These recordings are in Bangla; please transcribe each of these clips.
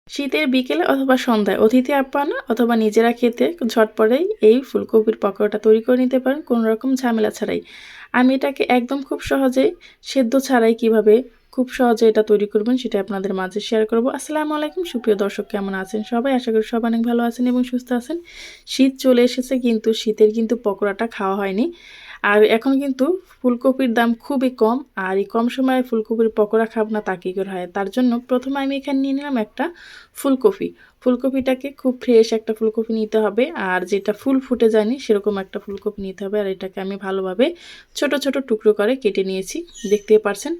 শীতের বিকেলে অথবা সন্ধ্যায় অতিথি আপ্যায়নে অথবা নিজেরা খেতে ঝটপটেই এই ফুলকপির পকোড়াটা তৈরি করে নিতে পারেন কোনো রকম ঝামেলা ছাড়াই। আমি এটাকে একদম খুব সহজেই সেদ্ধ ছাড়াই কিভাবে খুব সহজে এটা তৈরি করবেন সেটা আপনাদের মাঝে শেয়ার করব। আসসালামু আলাইকুম সুপ্রিয় দর্শক, কেমন আছেন সবাই? আশা করি সবাই অনেক ভালো আছেন এবং সুস্থ আছেন। শীত চলে এসেছে কিন্তু শীতের কিন্তু পকোড়াটা খাওয়া হয়নি। আর এখন কিন্তু ফুলকপির দাম খুবই কম, আর এই কম সময়ে ফুলকপির পকোড়া খাবো না তা কী করে হয়। তার জন্য প্রথমে আমি এখানে নিয়ে নিলাম একটা ফুলকপি। ফুলকপিটাকে খুব ফ্রেশ একটা ফুলকপি নিতে হবে, আর যেটা ফুল ফুটে যায়নি সেরকম একটা ফুলকপি নিতে হবে। আর এটাকে আমি ভালোভাবে ছোট ছোট টুকরো করে কেটে নিয়েছি, দেখতেই পারছেন।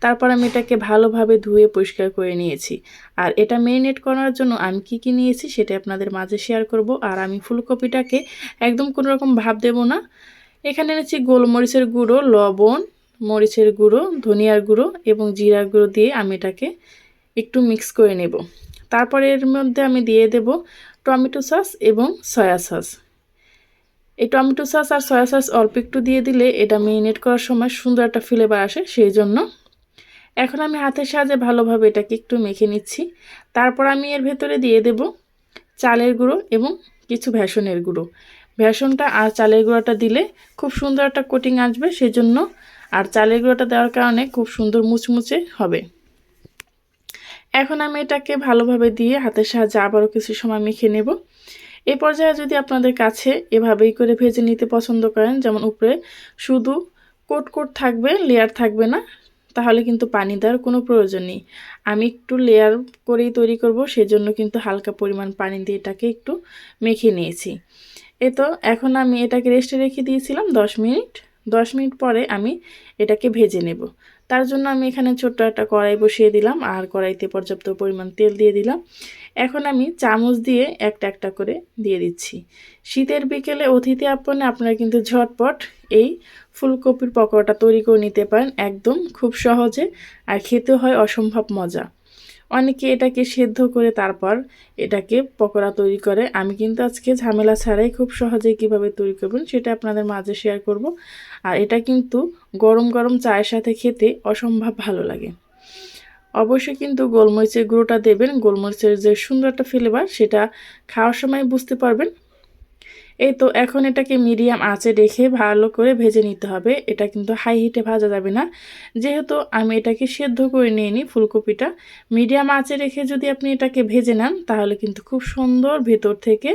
তারপর আমি এটাকে ভালোভাবে ধুয়ে পরিষ্কার করে নিয়েছি। আর এটা মেরিনেট করার জন্য আমি কি নিয়েছি সেটা আপনাদের মাঝে শেয়ার করব। আর আমি ফুলকপিটাকে একদম কোনো রকম ভাপ দেব না। এখানে এনেছি গোলমরিচের গুঁড়ো, লবণ, মরিচের গুঁড়ো, ধনিয়ার গুঁড়ো এবং জিরার গুঁড়ো দিয়ে আমি এটাকে একটু মিক্স করে নেব। তারপরে এর মধ্যে আমি দিয়ে দেব টমেটো সস এবং সয়া সস। এই টমেটো সস আর সয়া সস অল্প একটু দিয়ে দিলে এটা মেরিনেট করার সময় সুন্দর একটা ফ্লেভার আসে, সেই জন্য। এখন আমি হাতের সাহায্যে ভালোভাবে এটাকে একটু মেখে নিচ্ছি। তারপর আমি এর ভেতরে দিয়ে দেব চালের গুঁড়ো এবং কিছু বেসনের গুঁড়ো। বেসনটা আর চালের গুঁড়োটা দিলে খুব সুন্দর একটা কোটিং আসবে, সেজন্য। আর চালের গুঁড়োটা দেওয়ার কারণে খুব সুন্দর মুচমুচে হবে। এখন আমি এটাকে ভালোভাবে দিয়ে হাতের সাহায্যে আবারও কিছু সময় মেখে নেব। এই পর্যায়ে যদি আপনাদের কাছে এভাবেই করে ভেজে নিতে পছন্দ করেন, যেমন উপরে শুধু কোট কোট থাকবে, লেয়ার থাকবে না, তাহলে কিন্তু পানি দেওয়ার কোনো প্রয়োজন নেই। আমি একটু লেয়ার করেই তৈরি করব, সেজন্য কিন্তু হালকা পরিমাণ পানি দিয়ে এটাকে একটু মেখে নিয়েছি। তো এখন আমি এটাকে রেস্টে রেখে দিয়েছিলাম 10 মিনিট। 10 মিনিট পরে আমি এটাকে ভেজে নেব। তার জন্য আমি এখানে ছোট্ট একটা কড়াই বসিয়ে দিলাম, আর কড়াইতে পর্যাপ্ত পরিমাণ তেল দিয়ে দিলাম। এখন আমি চামচ দিয়ে একটা একটা করে দিয়ে দিচ্ছি। শীতের বিকেলে অতিথি আপ্যায়নে আপনারা কিন্তু ঝটপট এই ফুলকপির পকোড়াটা তৈরি করে নিতে পারেন একদম খুব সহজে, আর খেতে হয় অসম্ভব মজা। অনেকে এটাকে সেদ্ধ করে তারপর এটাকে পকোড়া তৈরি করে। আমি কিন্তু আজকে ঝামেলা ছাড়াই খুব সহজেই কিভাবে তৈরি করবেন সেটা আপনাদের মাঝে শেয়ার করব। আর এটা কিন্তু গরম গরম চায়ের সাথে খেতে অসম্ভব ভালো লাগে। অবশ্যই কিন্তু গোলমরিচের গুঁড়োটা দেবেন, গোলমরিচের যে সুন্দর একটা ফ্লেভার সেটা খাওয়ার সময় বুঝতে পারবেন। তো এখন এটাকে মিডিয়াম আঁচে রেখে ভালো করে ভেজে নিতে হবে। এটা কিন্তু হাই হিটে ভাজা যাবে না, যেহেতু আমি এটাকে সেদ্ধ করে নিয়ে নিই ফুলকপিটা। মিডিয়াম আঁচে রেখে যদি আপনি এটাকে ভেজে নেন তাহলে কিন্তু খুব সুন্দর ভেতর থেকে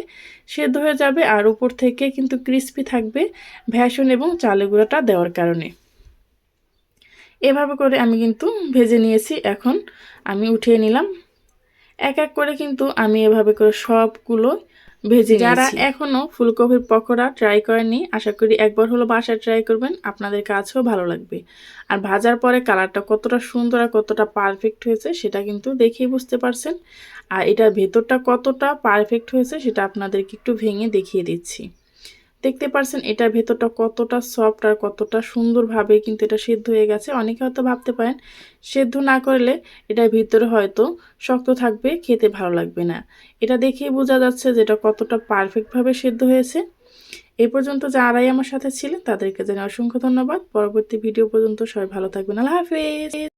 সেদ্ধ হয়ে যাবে, আর উপর থেকে কিন্তু ক্রিস্পি থাকবে বেসন এবং চালের গুঁড়োটা দেওয়ার কারণে। এভাবে করে আমি কিন্তু ভেজে নিয়েছি। এখন আমি উঠিয়ে নিলাম। এক এক করে কিন্তু আমি এভাবে করে সবগুলো ভেজে নিয়েছি। যারা এখনও ফুলকপির পকোড়া ট্রাই করেননি, আশা করি একবার হলো বাসায় ট্রাই করবেন, আপনাদের কাছেও ভালো লাগবে। আর ভাজার পরে কালারটা কতটা সুন্দর আর কতটা পারফেক্ট হয়েছে সেটা কিন্তু দেখেই বুঝতে পারছেন। আর এটার ভেতরটা কতটা পারফেক্ট হয়েছে সেটা আপনাদেরকে একটু ভেঙে দেখিয়ে দিচ্ছি। দেখতে পারছেন এটার ভেতরটা কতটা সফট আর কতটা সুন্দরভাবে কিন্তু এটা সেদ্ধ হয়ে গেছে। অনেকে হয়তো ভাবতে পারেন সেদ্ধ না করলে এটার ভিতরে হয়তো শক্ত থাকবে, খেতে ভালো লাগবে না। এটা দেখেই বোঝা যাচ্ছে যে এটা কতটা পারফেক্টভাবে সেদ্ধ হয়েছে। এই পর্যন্ত যারাই আমার সাথে ছিলেন তাদেরকে জানাই অসংখ্য ধন্যবাদ। পরবর্তী ভিডিও পর্যন্ত সবাই ভালো থাকবেন। আল্লাহ হাফেজ।